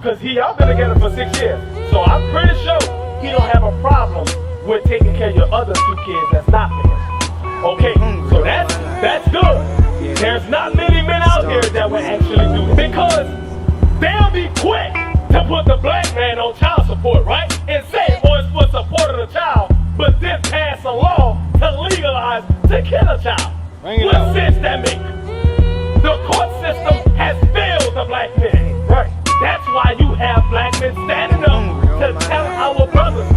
Because y'all been together for 6 years. So I'm pretty sure he don't have a problem with taking care of your other 2 kids that's not for him. Okay, so that's good. There's not many men out here that will actually do it. Because they'll be quick to put the black man on child support, right? And say, well, it's for support of the child, but then pass a law to legalize to kill a child. What sense that make? The court system has failed the black men. Right. That's why you have black men standing up to tell our brothers,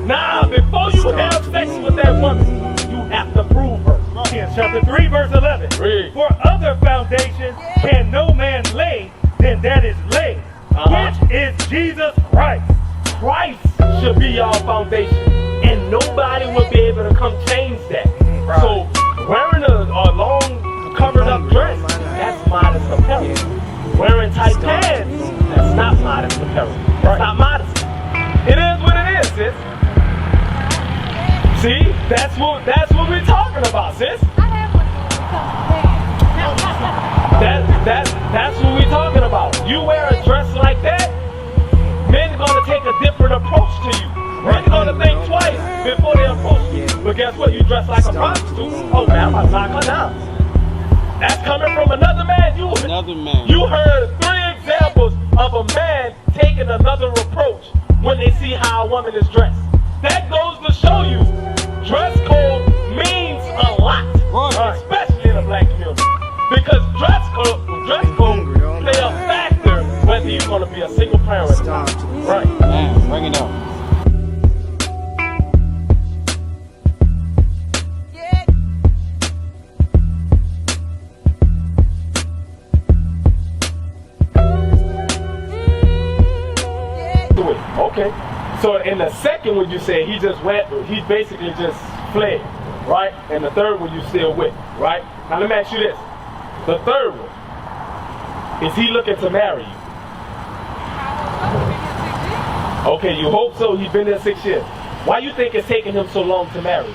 nah, before you have sex with that woman, you have to prove her. Chapter 3, verse 11. Read. For other foundation can no man lay than that is laid, which is Jesus Christ. Christ should be our foundation, and nobody will be able to come change that. Right. So wearing a long covered up dress, that's modest apparel. Wearing tight pants, that's not modest apparel. That's not modesty. It is what it is, sis. See, that's what we're talking about, sis. That's what we're talking about. You wear a dress like that, men are gonna take a different approach to you. Men are gonna think twice before they approach you. But guess what? You dress like a prostitute. Oh man, I'm about to knock her down. That's coming from another man. You heard 3 examples of a man taking another approach when they see how a woman is dressed. That goes to show you dress code means a lot, especially in the black community. Because dress code play a factor whether you're going to be a single parent or not. Right. Man, bring it up. Okay, so in the second one you say he basically just fled, right? And the third one you still with, right? Now let me ask you this. The third one, is he looking to marry you? Okay, you hope so. He's been there 6 years. Why you think it's taking him so long to marry?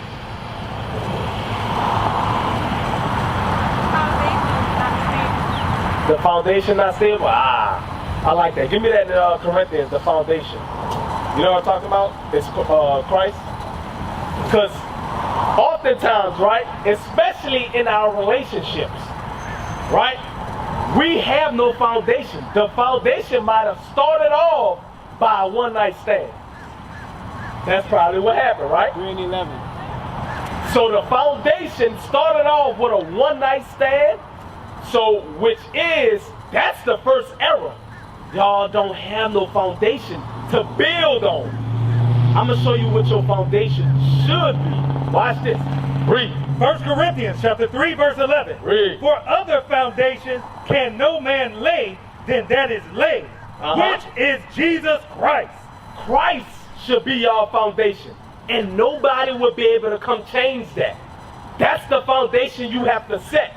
The foundation not stable? I like that. Give me that Corinthians, the foundation. You know what I'm talking about? It's Christ. Because oftentimes, right, especially in our relationships, right, we have no foundation. The foundation might have started off by a one-night stand. That's probably what happened, right? 3 and 11. So the foundation started off with a one-night stand. So, that's the first error. Y'all don't have no foundation to build on. I'm going to show you what your foundation should be. Watch this. Read. 1 Corinthians chapter 3, verse 11. Read. For other foundation can no man lay than that is laid, which is Jesus Christ. Christ should be your foundation, and nobody will be able to come change that. That's the foundation you have to set.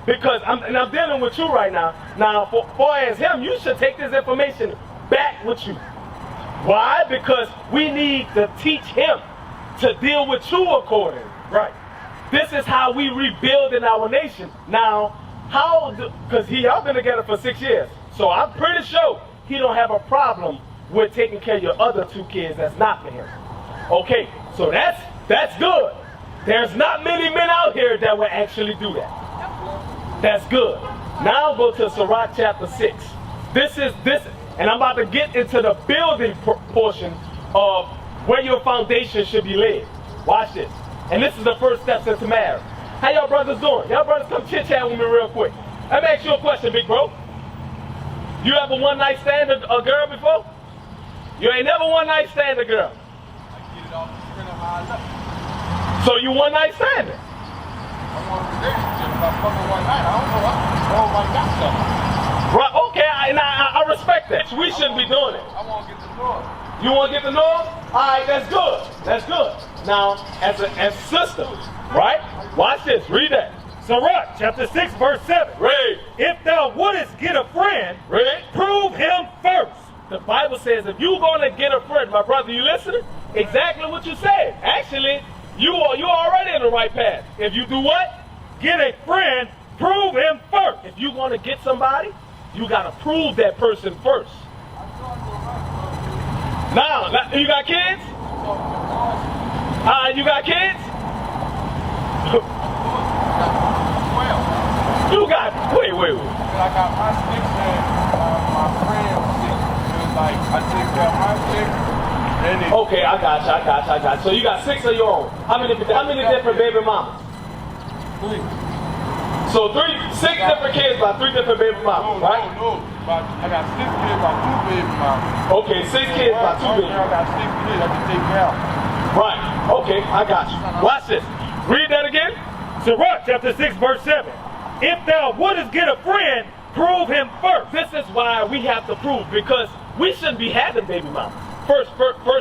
Because I'm dealing with you right now. Now, for as him, you should take this information back with you. Why? Because we need to teach him to deal with you accordingly. Right. This is how we rebuild in our nation. Now, because y'all been together for 6 years. So I'm pretty sure he don't have a problem with taking care of your other 2 kids that's not for him. Okay, so that's good. There's not many men out here that will actually do that. That's good. Now go to Sirach chapter 6. This, and I'm about to get into the building portion of where your foundation should be laid. Watch this. And this is the first steps into marriage. How y'all brothers doing? Y'all brothers come chit chat with me real quick. Let me ask you a question, big bro. You ever one night stand a girl before? You ain't never one night stand a girl. So you one night standing? Right, okay, I respect that. We shouldn't be doing it. I want to get to know it. You want to get to know him? Alright, that's good. That's good. Now, as systems, right? Watch this, read that. Sirach chapter 6, verse 7. Read. If thou wouldest get a friend, Read. prove him first. The Bible says if you're going to get a friend, my brother, you listening? Exactly what you said. Actually, you're already in the right path. If you do what? Get a friend, prove him first. If you're going to get somebody, you got to prove that person first. You got kids? You got kids? You got, wait. I got my sticks and my friend's sticks. It's like, I take care of my sticks. Okay, I got you. So you got 6 of your own. How many different baby mamas? 3. So 6 different kids by 3 different baby mamas, right? No. I got 6 kids by 2 baby mamas. Okay, 6 kids by 2 baby mamas. I got 6 kids I can take care of. Right. Okay, I got you. Watch this. Read that again. Sirach chapter 6 verse 7. If thou wouldest get a friend, prove him first. This is why we have to prove, because we shouldn't be having baby mamas. First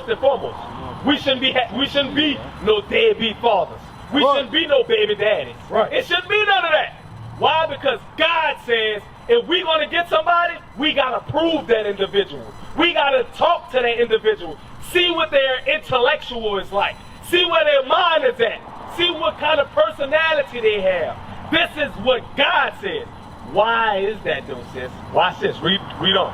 and foremost, we shouldn't be no deadbeat fathers. We shouldn't be no baby daddies. Right. It shouldn't be none of that. Why? Because God says if we're gonna get somebody, we gotta prove that individual. We gotta talk to that individual, see what their intellectual is like, see where their mind is at, see what kind of personality they have. This is what God says. Why is that, though, sis? Watch this. Read on.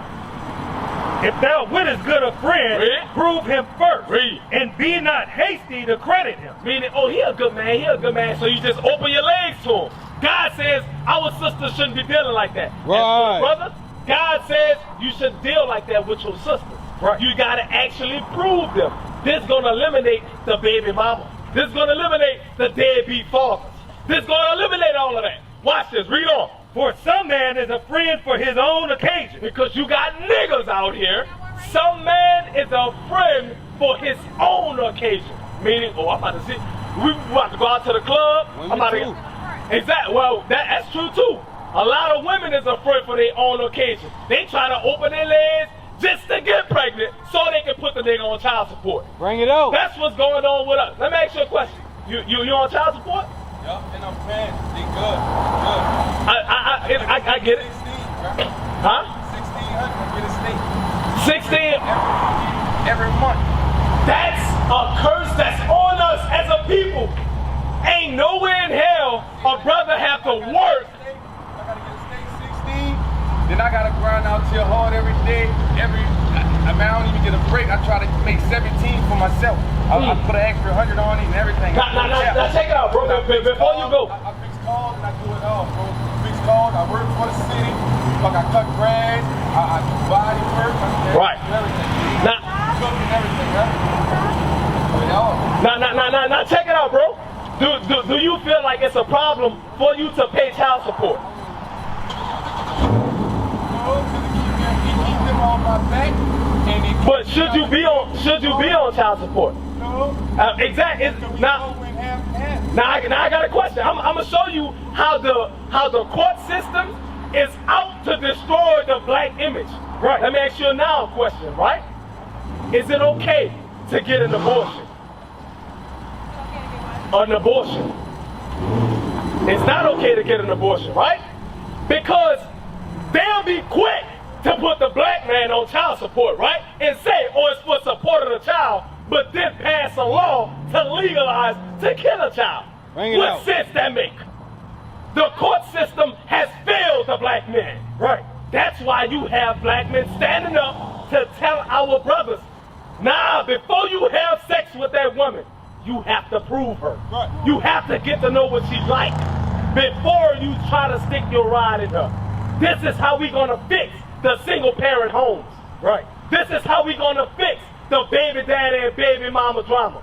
If thou wouldest get a friend, prove him first. Read. And be not hasty to credit him. Meaning, oh, he a good man, so you just open your legs to him. God says our sisters shouldn't be dealing like that. Right. Brother, God says you should deal like that with your sisters. Right. You got to actually prove them. This is going to eliminate the baby mama. This is going to eliminate the deadbeat fathers. This is going to eliminate all of that. Watch this. Read on. For some man is a friend for his own occasion. Because you got niggas out here. Some man is a friend for his own occasion. Meaning, oh, I'm about to see. We about to go out to the club. Women I'm about too. Exactly. Well, that's true too. A lot of women is a friend for their own occasion. They try to open their legs just to get pregnant so they can put the nigga on child support. Bring it out. That's what's going on with us. Let me ask you a question. You on child support? Yup, and I'm paying. They good. I get it. 16, Huh? 1,600, I get a state. 16. Every month. That's a curse that's on us as a people. Ain't nowhere in hell a brother have to work. I gotta get a state 16. Then I gotta grind out till hard every day. I don't even get a break. I try to make 17 for myself. I put an extra 100 on it and everything. Now check it out, bro. Before you go. I fix calls and I do it all, bro. Fix calls, I work for the city. Like I cut grass, I do body work, Right. everything. Now, Cook and everything, huh? now check it out, bro. Do you feel like it's a problem for you to pay child support? No, he keep them on my back. But should you be on child support? No. Exactly. Now I got a question. I'm gonna show you how the court system is out to destroy the black image. Right. Let me ask you now a question, right? Is it okay to get an abortion? An abortion. It's not okay to get an abortion, right? Because they'll be quick to put the black man on child support, right? And say, oh, it's for support of the child, but then pass a law to legalize to kill a child. What sense that make? The court system has failed the black men. Right. That's why you have black men standing up to tell our brothers, nah, before you have sex with that woman, you have to prove her. Right. You have to get to know what she's like before you try to stick your rod in her. This is how we gonna fix the single parent homes. Right. This is how we gonna fix the baby daddy and baby mama drama.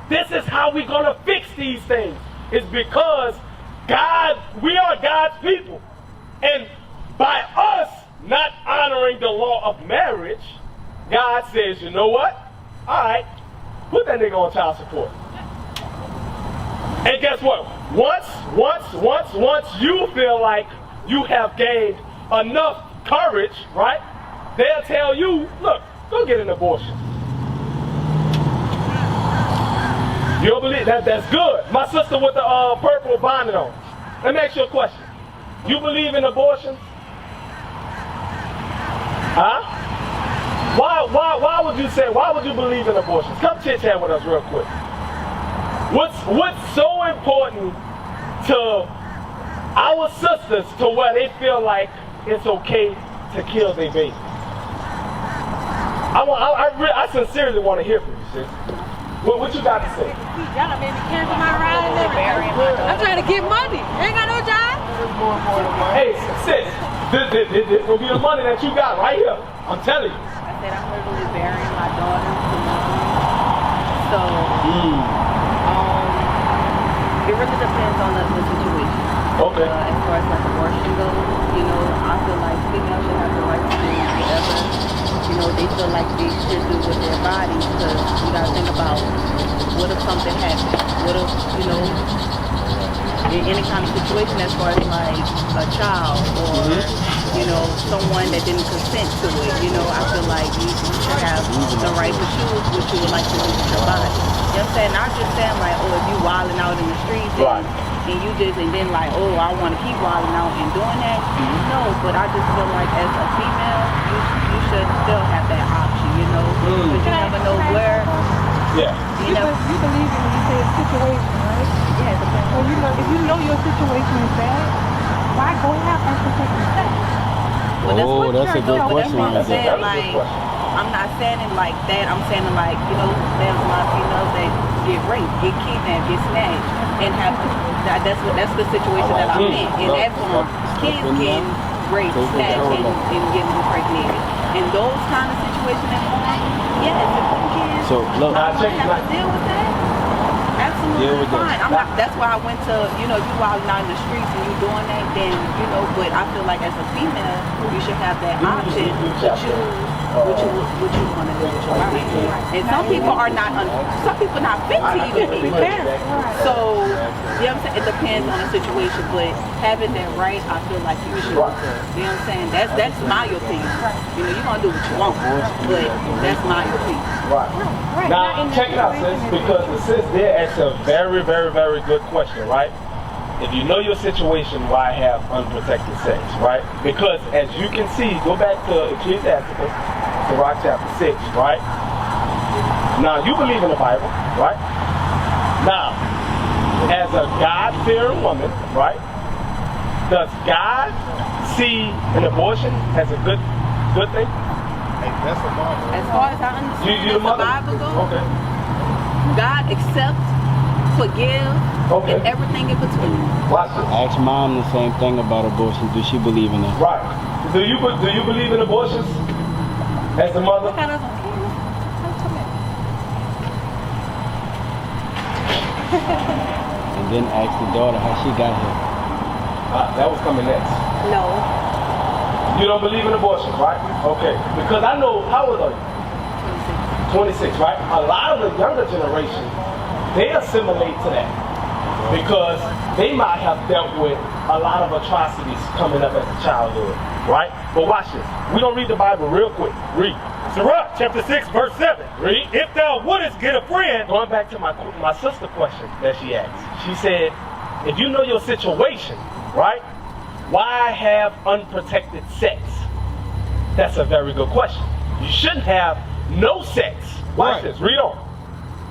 This is how we gonna fix these things. It's because we are God's people. And by us not honoring the law of marriage, God says, you know what? All right, put that nigga on child support. And guess what? Once you feel like you have gained enough courage, right? They'll tell you, look, go get an abortion. You don't believe that? That's good. My sister with the purple bonnet on. Let me ask you a question. You believe in abortion? Huh? Why would you believe in abortions? Come chit chat with us real quick. What's so important to our sisters to where they feel like it's okay to kill their baby? I I sincerely want to hear from you, sis. What you got to say? Y'all done made me cancel my ride and everything. I'm trying to get money. Ain't got no job. Hey, sis, this will be the money that you got right here. I'm telling you. I said I'm literally burying my daughter tomorrow. So, it really depends on the situation. Okay. As far as like abortion goes, you know, I feel like females should have the right to do whatever, you know, they feel like they should do with their bodies, because you gotta think about what if something happened? What if, you know, in any kind of situation as far as like a child or, you know, someone that didn't consent to it, you know, I feel like you should have the right to choose what you would like to do with your body. You know what I'm saying? Not just saying like, oh, if you wilding out in the streets and you just, and then like, oh, I want to keep wilding out and doing that. No, but I just feel like as a female, you should still have that option, you know, because you never know where. Yeah. You believe in when you say situation, right? Yeah, depends. So you know, if you know your situation is bad, why go have unprotected sex? Well, that's a good question right there. Like, I'm not saying it like that. I'm saying it like, you know, there's a lot of females that get raped, get kidnapped, get snatched, and have that's the situation that I'm in. In that form, kids getting raped, snatched, and getting impregnated. In those kind of situations and form, yes, if them kids have to deal with that, absolutely fine. I'm not. That's why I went to, you know, if you wilding out in the streets and you doing that, then, you know, but I feel like as a female, you should have that option to choose what you want to do with your body. And some people are not, some people not fit to even be parents. So, you know what I'm saying? It depends on the situation, but having that right, I feel like you should. You know what I'm saying? That's my opinion. You know, you're gonna do what you want, but that's my opinion. Right. Now, check it out, sis, because the sis there asked a very, very, very good question, right? If you know your situation, why have unprotected sex, right? Because as you can see, go back to Ecclesiastes, Sirach chapter 6, right? Now, you believe in the Bible, right? Now, as a God-fearing woman, right? Does God see an abortion as a good thing? That's a mother. As far as I understand, You the mother? Bible goes, Okay. God accepts, forgive, and everything in between. Watch this. Ask mom the same thing about abortion. Does she believe in it? Right. Do you believe in abortions as a mother? And then ask the daughter how she got here. That was coming next. No. You don't believe in abortions, right? Okay. Because I know, how old are you? 26, right? A lot of the younger generation, they assimilate to that because they might have dealt with a lot of atrocities coming up as a childhood, right? But watch this. We're going to read the Bible real quick. Read. Sirach chapter 6 verse 7. Read. If thou wouldest get a friend. Going back to my sister question that she asked. She said, if you know your situation, right? Why have unprotected sex? That's a very good question. You shouldn't have no sex. Watch this. Read on.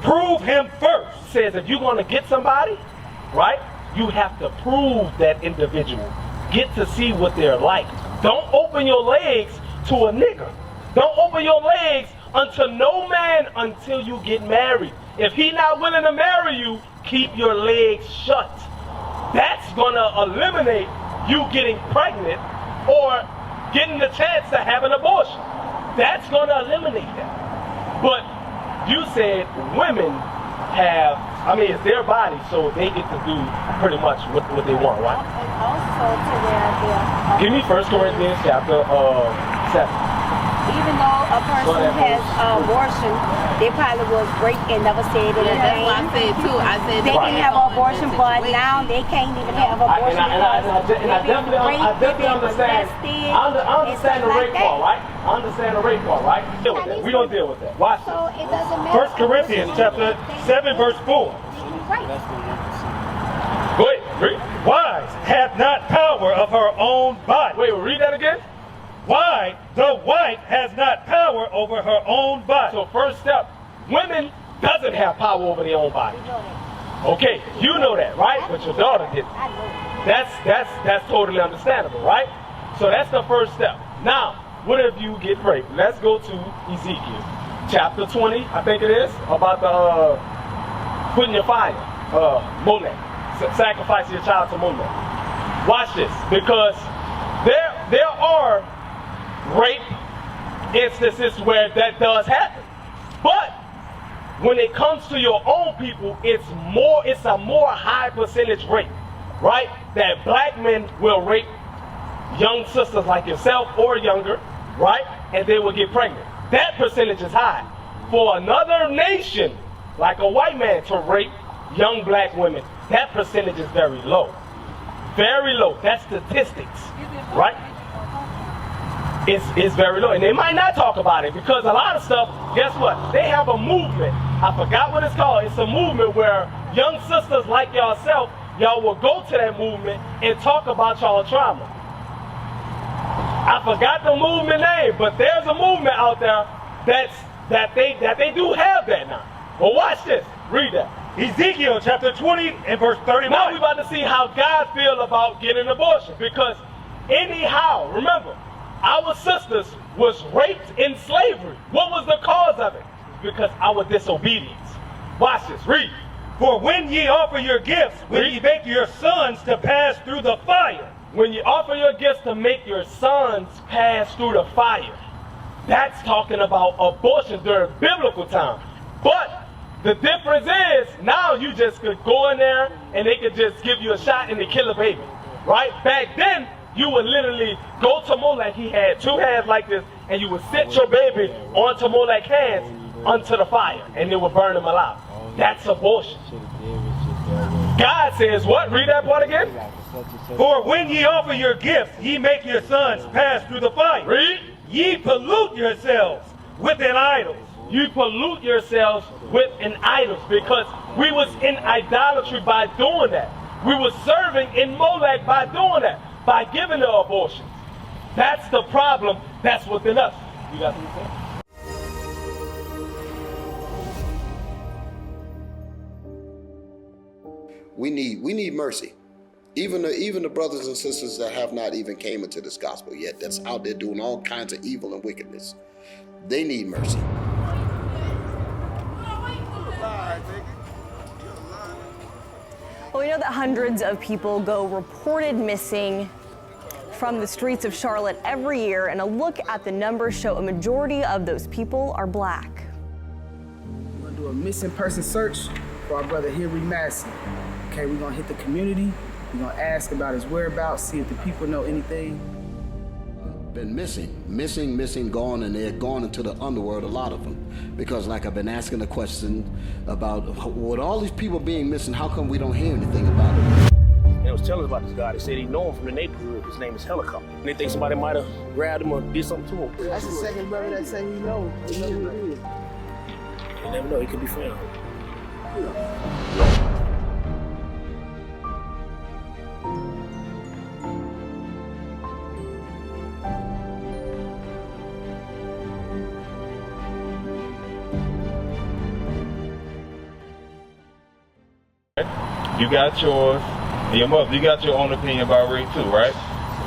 Prove him first. Says if you're going to get somebody, right, you have to prove that individual. Get to see what they're like. Don't open your legs to a nigga. Don't open your legs unto no man until you get married. If he not willing to marry you, keep your legs shut. That's going to eliminate you getting pregnant or getting the chance to have an abortion. That's going to eliminate that. But you said women have, I mean, it's their body, so they get to do pretty much what they want, right? And also to where they're... Give me 1 Corinthians chapter 7. Even though a person has abortion, they probably was raped and never said anything. That's what I said too. I said They can have an abortion, but now they can't even have abortion I definitely understand. I understand the rape part, right? I understand the rape part, right? Deal with that. We don't deal with that. Watch So this. it doesn't matter. 1 Corinthians chapter 7 verse 4. Right. Go ahead. Read. Wives hath not power of her own body. Wait, read that again. Why? The wife has not power over her own body. So first step, women doesn't have power over their own body. Okay, you know that, right? But your daughter didn't. I know. That's totally understandable, right? So that's the first step. Now, what if you get raped? Let's go to Ezekiel chapter 20, I think it is, about the putting your fire, Molech, sacrificing your child to Molech. Watch this, because there are rape instances where that does happen, but when it comes to your own people, it's a more high percentage rape, right? That black men will rape young sisters like yourself or younger, right? And they will get pregnant. That percentage is high. For another nation, like a white man, to rape young black women, that percentage is very low. Very low. That's statistics, right? It's very low. And they might not talk about it because a lot of stuff, guess what? They have a movement. I forgot what it's called. It's a movement where young sisters like yourself, y'all will go to that movement and talk about y'all trauma. I forgot the movement name, but there's a movement out there that they do have that now. Well, watch this. Read that. Ezekiel chapter 20 and verse 31. Now we're about to see how God feels about getting an abortion. Because anyhow, remember, our sisters was raped in slavery. What was the cause of it? Because our disobedience. Watch this. Read. For when ye offer your gifts, when ye make your sons to pass through the fire. When you offer your gifts to make your sons pass through the fire. That's talking about abortion during biblical time. But the difference is, now you just could go in there and they could just give you a shot and they kill a baby. Right? Back then, you would literally go to Molech. He had two hands like this, and you would sit your baby onto Molech's hands onto the fire, and it would burn him alive. That's abortion. God says what? Read that part again. For when ye offer your gifts, ye make your sons pass through the fire. Read. Ye pollute yourselves with an idol. You pollute yourselves with an idol, because we was in idolatry by doing that. We were serving in Molech by doing that, by giving the abortions. That's the problem that's within us. You got something to say? We need mercy. Even the brothers and sisters that have not even came into this gospel yet, that's out there doing all kinds of evil and wickedness, they need mercy. Well, we know that hundreds of people go reported missing from the streets of Charlotte every year, and a look at the numbers show a majority of those people are black. We're gonna do a missing person search for our brother Henry Massey. Okay, we're gonna hit the community, we're gonna ask about his whereabouts, see if the people know anything. Been missing, gone, and they're gone into the underworld, a lot of them. Because like I've been asking the question about, with all these people being missing, how come we don't hear anything about it? They was telling us about this guy. They said he know him from the neighborhood. His name is Helicopter. And they think somebody might have grabbed him or did something to him. That's the second brother that say he knows who it is. You never know, he could be found. You got yours, and your mother, you got your own opinion about rape too, right?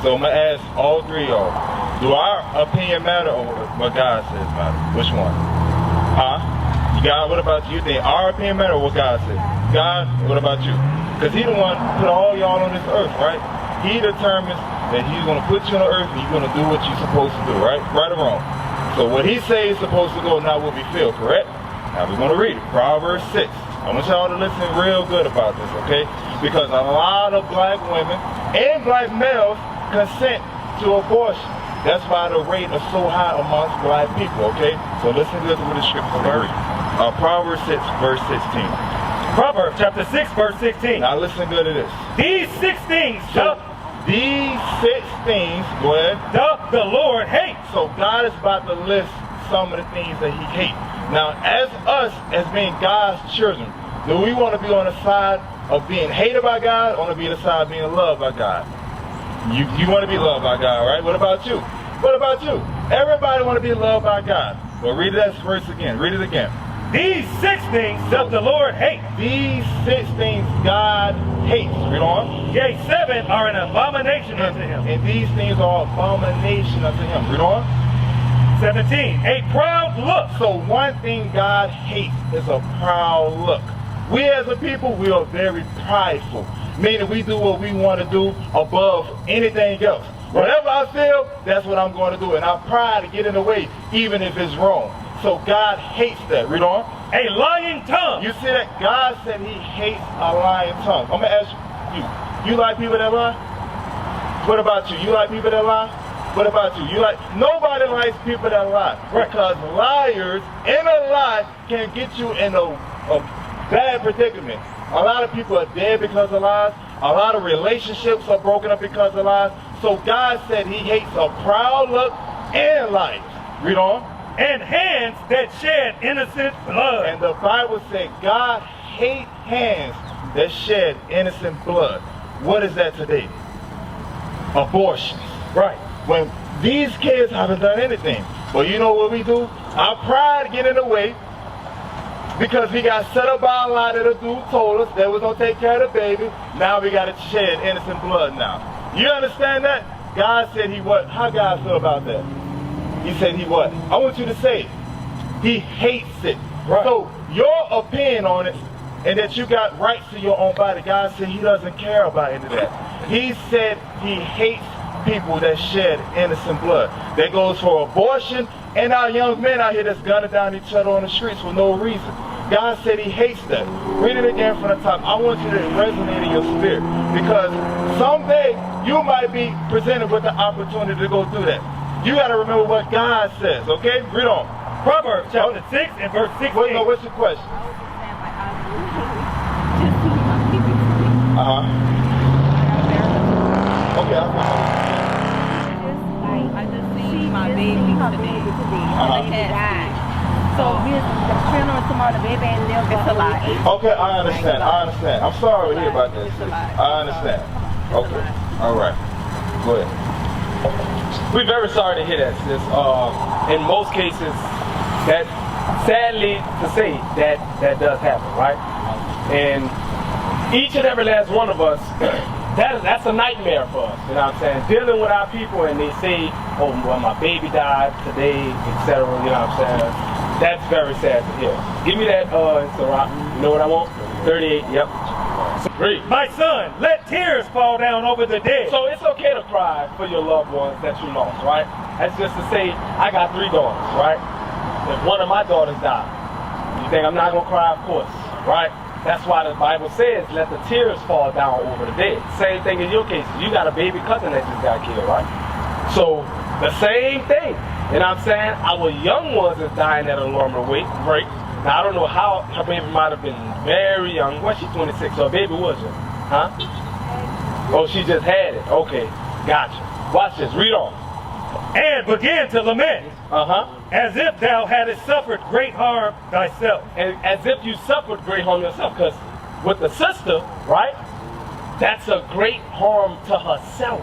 So I'm gonna ask all three of y'all, do our opinion matter or what God says matter? Which one? Huh? God, what about you? You think our opinion matter or what God says? God, what about you? Because He the one put all y'all on this earth, right? He determines that He's gonna put you on the earth and you're gonna do what you're supposed to do, right? Right or wrong? So what He says is supposed to go, not what we feel, correct? Now we're gonna read it. Proverbs 6. I want y'all to listen real good about this, okay? Because a lot of black women and black males consent to abortion. That's why the rate is so high amongst black people, okay? So listen good to what the scripture says. Proverbs 6, verse 16. Proverbs chapter 6, verse 16. Now listen good to this. These 6 things go ahead. Doth the Lord hate. So God is about to list some of the things that He hates. Now, as us, as being God's children, do we want to be on the side of being hated by God or want to be on the side of being loved by God? You want to be loved by God, right? What about you? What about you? Everybody want to be loved by God. Well, read that verse again. Read it again. These 6 things doth the Lord hate. These 6 things God hates. Read on. Yea, 7 are an abomination unto Him. And these things are abomination unto Him. Read on. 17, a proud look. So one thing God hates is a proud look. We as a people, we are very prideful, meaning we do what we want to do above anything else. Whatever I feel, that's what I'm going to do. And our pride to get in the way, even if it's wrong. So God hates that. Read on. A lying tongue. You see that? God said he hates a lying tongue. I'm going to ask you, you like people that lie? What about you? You like people that lie? What about you? Nobody likes people that lie. Because liars in a lie can get you in a bad predicament. A lot of people are dead because of lies. A lot of relationships are broken up because of lies. So God said he hates a proud look and lies. Read on. And hands that shed innocent blood. And the Bible said God hates hands that shed innocent blood. What is that today? Abortions. Right. When these kids haven't done anything. But you know what we do? Our pride get in the way because we got set up by a lie that a dude told us that was going to take care of the baby. Now we got to shed innocent blood now. You understand that? God said he what? How God feel about that? He said he what? I want you to say it. He hates it. Right. So your opinion on it and that you got rights to your own body, God said he doesn't care about any of that. He said he hates people that shed innocent blood. That goes for abortion and our young men out here that's gunning down each other on the streets for no reason. God said he hates that. Read it again from the top. I want you to resonate in your spirit because someday you might be presented with the opportunity to go through that. You got to remember what God says, okay? Read on. Proverbs chapter 6 and verse 16. Wait, no, what's your question? Okay, I just seen my baby today. So the funeral tomorrow, the baby ain't live. It's a lie. Okay, I understand. I'm sorry to hear about this. I understand. Okay. All right. Go ahead. We're very sorry to hear that, sis. In most cases, that sadly to say that does happen, right? And each and every last one of us, that's a nightmare for us. You know what I'm saying? Dealing with our people and they say, oh, well, my baby died today, etc. You know what I'm saying? That's very sad to hear. Give me that, Sarah. You know what I want? 38. Yep. Great. My son, let tears fall down over the dead. So it's okay to cry for your loved ones that you lost, right? That's just to say, I got 3 daughters, right? If one of my daughters died, you think I'm not going to cry? Of course, right? That's why the Bible says, let the tears fall down over the dead. Same thing in your case. You got a baby cousin that just got killed, right? So the same thing. You know what I'm saying? Our young ones is dying at an alarming rate. Now, I don't know how her baby might have been very young. Well, she's 26, so her baby was young. Huh? Oh, she just had it. Okay, gotcha. Watch this. Read on. And began to lament. As if thou hadst suffered great harm thyself. And as if you suffered great harm yourself. Because with the sister, right, that's a great harm to herself.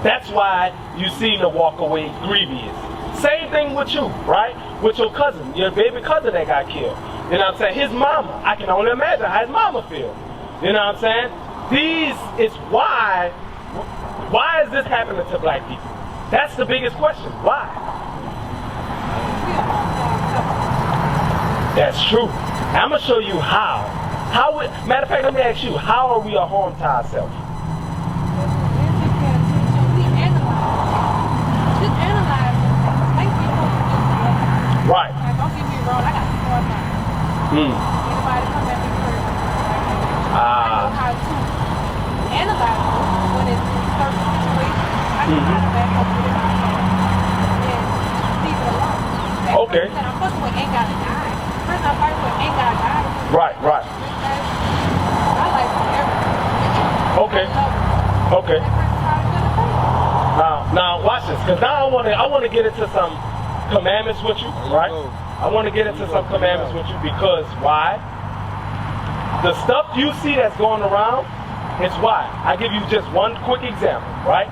That's why you seen her walk away grievous. Same thing with you, right? With your cousin, your baby cousin that got killed. You know what I'm saying? His mama. I can only imagine how his mama feel. You know what I'm saying? Why is this happening to black people? That's the biggest question. Why? That's true. I'm going to show you how. Matter of fact, let me ask you, how are we a harm to ourselves? Right. Like, don't get me wrong, I got to start mine. Anybody come at me first. I know how to analyze when it's in certain situations. I know how to back up with it and leave it alone. Okay. I'm fucking with ain't got to die. First I'm fighting with ain't got to die. Right. I like everything. Okay. Now watch this, because now I want to get into some commandments with you, right? I want to get into some commandments with you because why? The stuff you see that's going around is why. I give you just one quick example, right?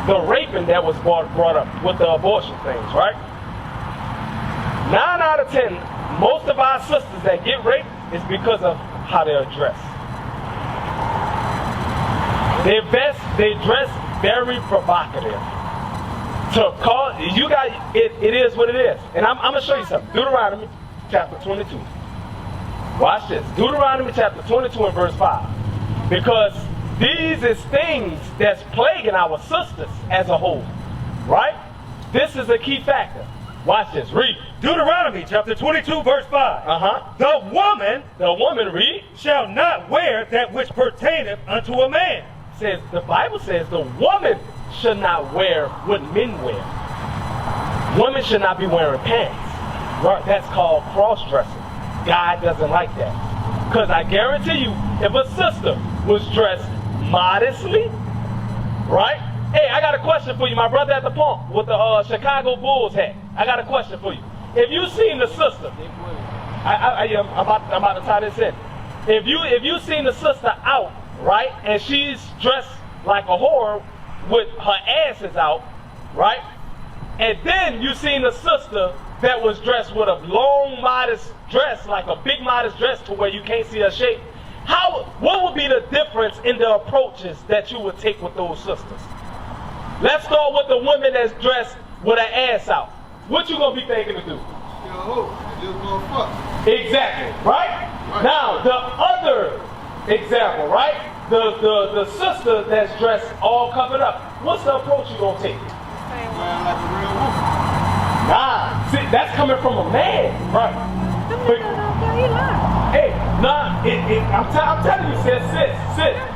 The raping that was brought up with the abortion things, right? 9 out of 10, most of our sisters that get raped is because of how they're dressed. They dress very provocative. To call, you got, it is what it is. And I'm going to show you something. Deuteronomy chapter 22. Watch this. Deuteronomy chapter 22 and verse 5. Because these is things that's plaguing our sisters as a whole. Right? This is a key factor. Watch this. Read. Deuteronomy chapter 22 verse 5. The woman, read, shall not wear that which pertaineth unto a man. Says, the Bible says the woman should not wear what men wear. Women should not be wearing pants. Right? That's called cross-dressing. God doesn't like that. Because I guarantee you, if a sister was dressed modestly, right? Hey, I got a question for you. My brother at the pump with the Chicago Bulls hat. I got a question for you. If you seen the sister, I'm about to tie this in. If you seen the sister out, right, and she's dressed like a whore with her asses out, right, and then you seen the sister that was dressed with a long, modest dress, like a big, modest dress to where you can't see her shape, what would be the difference in the approaches that you would take with those sisters? Let's start with the woman that's dressed with her ass out. What you gonna be thinking to do? Exactly, right? Now, the other example, right? The sister that's dressed all covered up. What's the approach you gonna take? Nah, see, that's coming from a man, right? Hey, nah, I'm telling you, sis.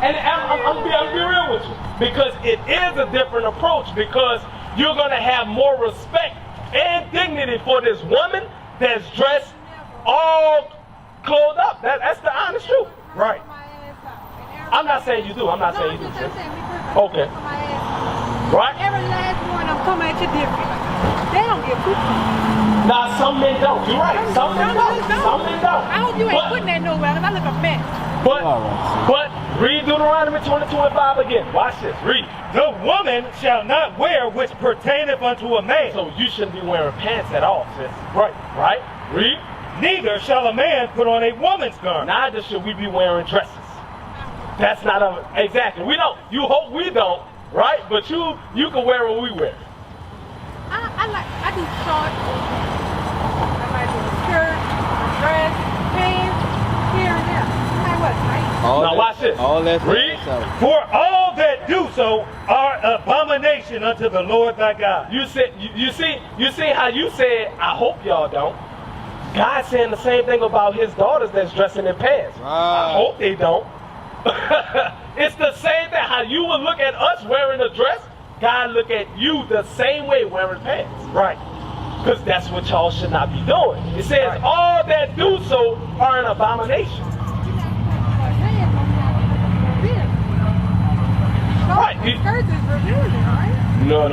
And I'm be real with you. Because it is a different approach, because you're going to have more respect and dignity for this woman that's dressed all clothed up. That's the honest truth. Right. I'm not saying you do. I'm not saying you do, sis. Okay. Right? Every last one of them come at you different. They don't get poop. Nah, some men don't. You're right. Some men don't. Some men don't. I hope you ain't putting that nowhere, because I look a mess. But read Deuteronomy 22 and 5 again. Watch this. Read. The woman shall not wear which pertaineth unto a man. So you shouldn't be wearing pants at all, sis. Right. Right? Read. Neither shall a man put on a woman's garment. Neither should we be wearing dresses. That's not exactly. We don't. You hope we don't, right? But you can wear what we wear. I do shorts. I might do a skirt, a dress, pants, here and there. I might tight. Now watch this. All that. Read. For all that do so are abomination unto the Lord thy God. You see how you said, I hope y'all don't. God's saying the same thing about his daughters that's dressing in pants. I hope they don't. It's the same thing. How you would look at us wearing a dress, God look at you the same way wearing pants. Right. Because that's what y'all should not be doing. It says all that do so are an abomination. Right. No.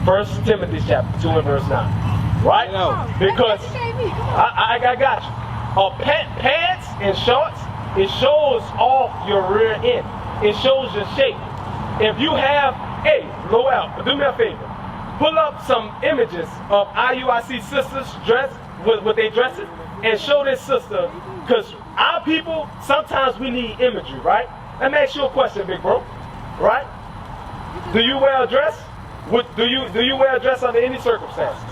1 Timothy chapter 2 and verse 9. Right? Because I got you. Pants and shorts, it shows off your rear end. It shows your shape. If you have, hey, Lowell, do me a favor. Pull up some images of IUIC sisters dressed with their dresses and show this sister, because our people, sometimes we need imagery, right? Let me ask you a question, big bro. Right? Do you wear a dress? Do you wear a dress under any circumstances?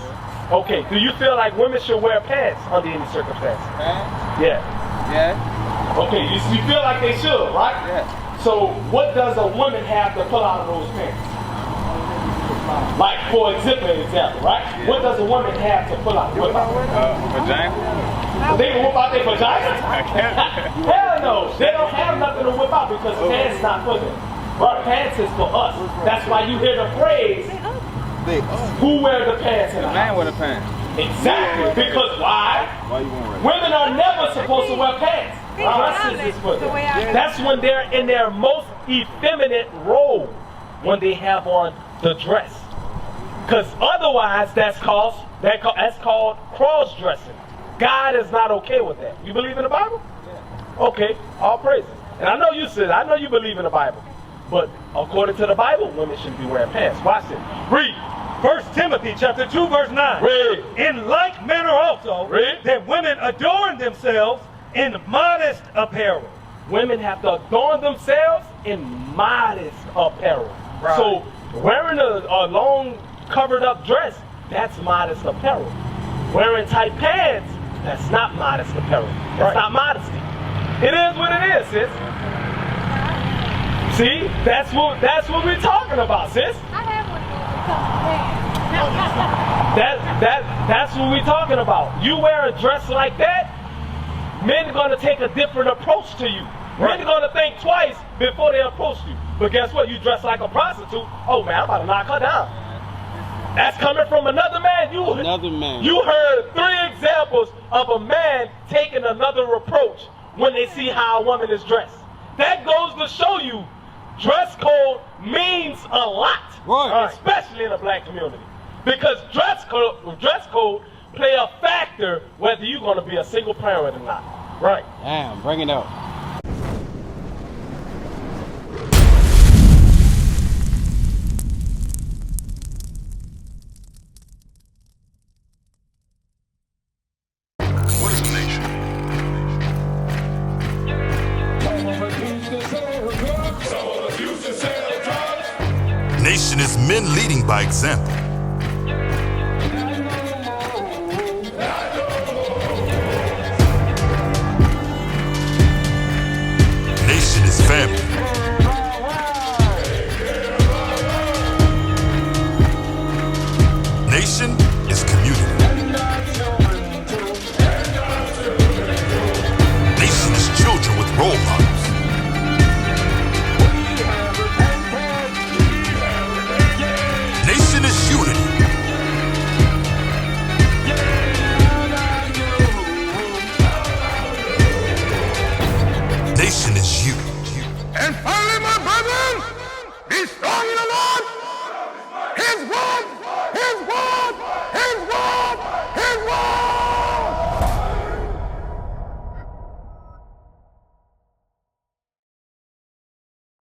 Okay. Do you feel like women should wear pants under any circumstances? Yeah. Okay. You feel like they should, right? Yeah. So what does a woman have to pull out of those pants? Like for example, right? Yeah. What does a woman have to pull out? Vagina. They can whip out their vagina? Hell no. They don't have nothing to whip out because pants not for them. Right? Pants is for us. That's why you hear the phrase, who wears the pants in the man wear the pants. Exactly. Because why? Why you won't wear? Women are never supposed to wear pants. Dresses is for them. That's when they're in their most effeminate role, when they have on the dress. Because otherwise, that's called cross-dressing. God is not okay with that. You believe in the Bible? Okay, all praises. And I know you said, I know you believe in the Bible. But according to the Bible, women shouldn't be wearing pants. Watch it. Read. 1 Timothy chapter 2 verse 9. Read. In like manner also, that women adorn themselves in modest apparel. Women have to adorn themselves in modest apparel. Right. So wearing a long covered up dress, that's modest apparel. Wearing tight pants, that's not modest apparel. That's not modesty. It is what it is, sis. See, that's what we're talking about, sis. I have one of those That's what we're talking about. You wear a dress like that, men are going to take a different approach to you. Men are going to think twice before they approach you. But guess what? You dress like a prostitute. Oh man, I'm about to knock her down. That's coming from another man. Another man. You heard 3 examples of a man taking another approach when they see how a woman is dressed. That goes to show you dress code means a lot, especially in the black community. Because dress code play a factor whether you're going to be a single parent or not. Right. Damn, bring it up. Nation is men leading by example.